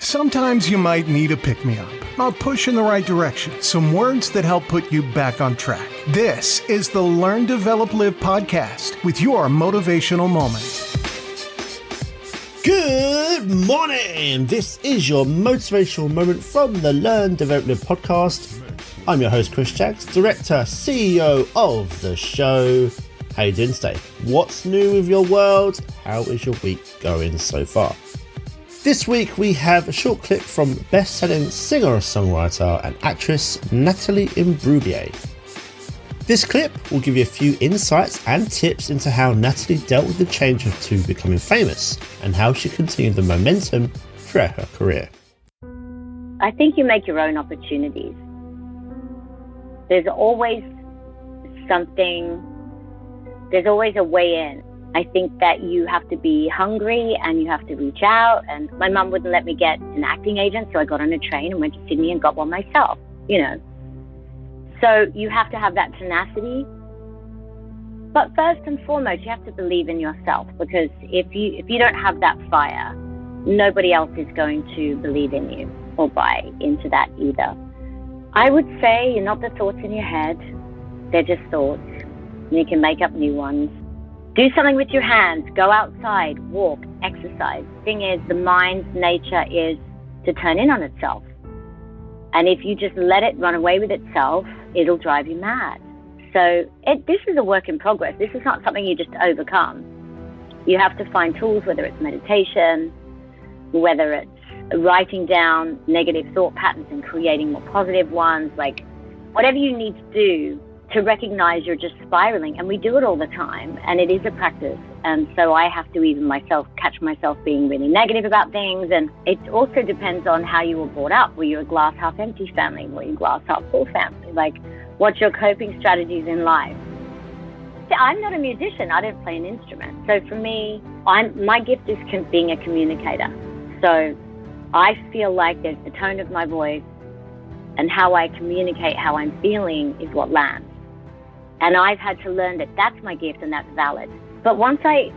Sometimes you might need a pick-me-up, a push in the right direction, some words that help put you back on track. This is the Learn, Develop, Live podcast with your motivational moment. Good morning! This is your motivational moment from the Learn, Develop, Live podcast. I'm your host, Chris Jaggs, Director, CEO of the show. How you doing today? What's new with your world? How is your week going so far? This week we have a short clip from best-selling singer-songwriter and actress Natalie Imbruglia. This clip will give you a few insights and tips into how Natalie dealt with the change to becoming famous and how she continued the momentum throughout her career. I think you make your own opportunities. There's always a way in. I think that you have to be hungry and you have to reach out. And my mum wouldn't let me get an acting agent, so I got on a train and went to Sydney and got one myself, So you have to have that tenacity. But first and foremost, you have to believe in yourself, because if you don't have that fire, nobody else is going to believe in you or buy into that either. I would say you're not the thoughts in your head. They're just thoughts. You can make up new ones. Do something with your hands. Go outside, walk, exercise. The thing is, the mind's nature is to turn in on itself. And if you just let it run away with itself, it'll drive you mad. So this is a work in progress. This is not something you just overcome. You have to find tools, whether it's meditation, whether it's writing down negative thought patterns and creating more positive ones, like whatever you need to do to recognize you're just spiraling. And we do it all the time, and it is a practice. And so I have to even myself catch myself being really negative about things. And it also depends on how you were brought up. Were you a glass half empty family? Were you a glass half full family? Like, what's your coping strategies in life? I'm not a musician. I don't play an instrument. So for me, my gift is being a communicator. So I feel like there's the tone of my voice and how I communicate how I'm feeling is what lands. And I've had to learn that that's my gift and that's valid. But once I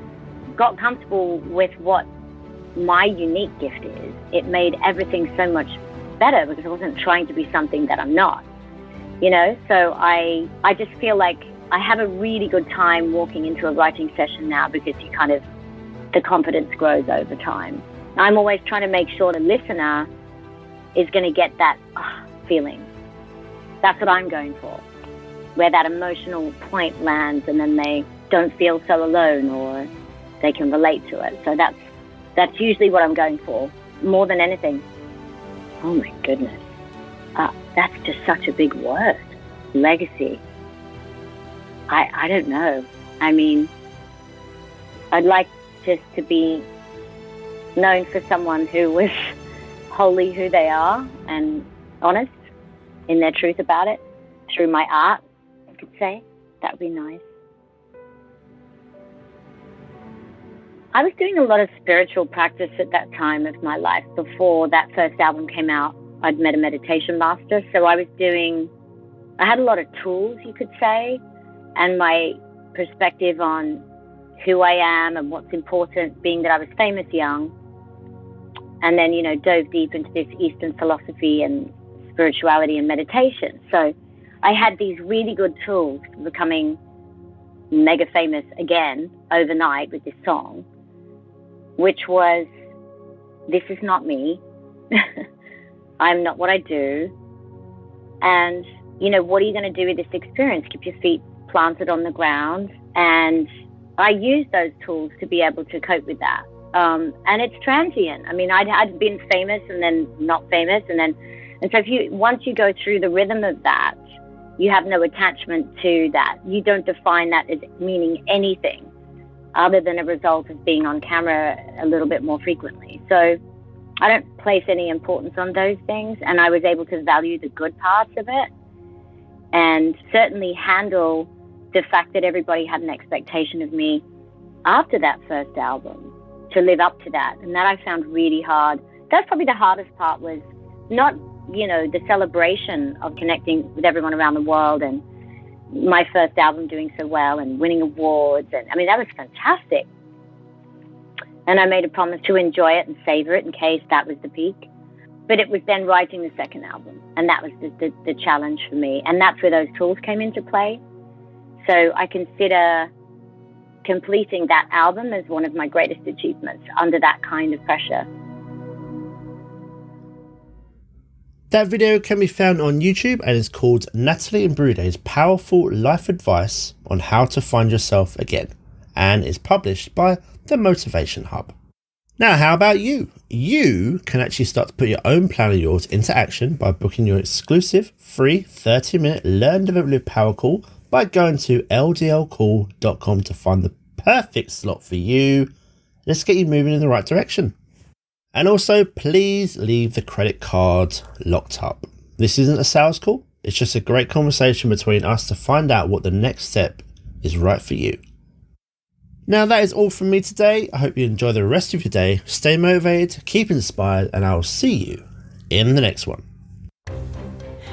got comfortable with what my unique gift is, it made everything so much better, because I wasn't trying to be something that I'm not, So I just feel like I have a really good time walking into a writing session now, because the confidence grows over time. I'm always trying to make sure the listener is going to get that feeling. That's what I'm going for, where that emotional point lands and then they don't feel so alone, or they can relate to it. So that's usually what I'm going for, more than anything. Oh my goodness. That's just such a big word. Legacy. I don't know. I mean, I'd like just to be known for someone who was wholly who they are and honest in their truth about it through my art, I could say. That would be nice. I was doing a lot of spiritual practice at that time of my life. Before that first album came out, I'd met a meditation master. So I had a lot of tools, you could say, and my perspective on who I am and what's important, being that I was famous young, and then, dove deep into this Eastern philosophy and spirituality and meditation. So I had these really good tools for becoming mega famous again overnight with this song, which was, this is not me. I'm not what I do. And, what are you going to do with this experience? Keep your feet planted on the ground. And I used those tools to be able to cope with that. And it's transient. I mean, I'd been famous and then not famous. And so once you go through the rhythm of that, you have no attachment to that. You don't define that as meaning anything other than a result of being on camera a little bit more frequently. So I don't place any importance on those things. And I was able to value the good parts of it, and certainly handle the fact that everybody had an expectation of me after that first album to live up to that. And that I found really hard. That's probably the hardest part, was not, the celebration of connecting with everyone around the world and my first album doing so well and winning awards. And I mean, that was fantastic. And I made a promise to enjoy it and savor it in case that was the peak. But it was then writing the second album, and that was the challenge for me. And that's where those tools came into play. So I consider completing that album as one of my greatest achievements under that kind of pressure. That video can be found on YouTube and is called Natalie Imbruglia's Powerful Life Advice on How to Find Yourself Again, and is published by the Motivation Hub. Now, how about you? You can actually start to put your own plan of yours into action by booking your exclusive free 30-minute Learn, Develop, Live Power Call by going to ldlcall.com to find the perfect slot for you. Let's get you moving in the right direction. And also, please leave the credit card locked up. This isn't a sales call. It's just a great conversation between us to find out what the next step is right for you. Now, that is all from me today. I hope you enjoy the rest of your day. Stay motivated, keep inspired, and I will see you in the next one.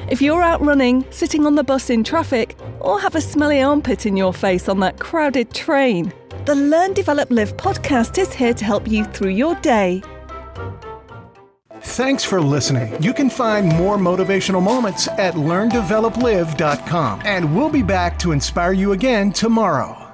If you're out running, sitting on the bus in traffic, or have a smelly armpit in your face on that crowded train, the Learn, Develop, Live podcast is here to help you through your day. Thanks for listening. You can find more motivational moments at learndeveloplive.com. And we'll be back to inspire you again tomorrow.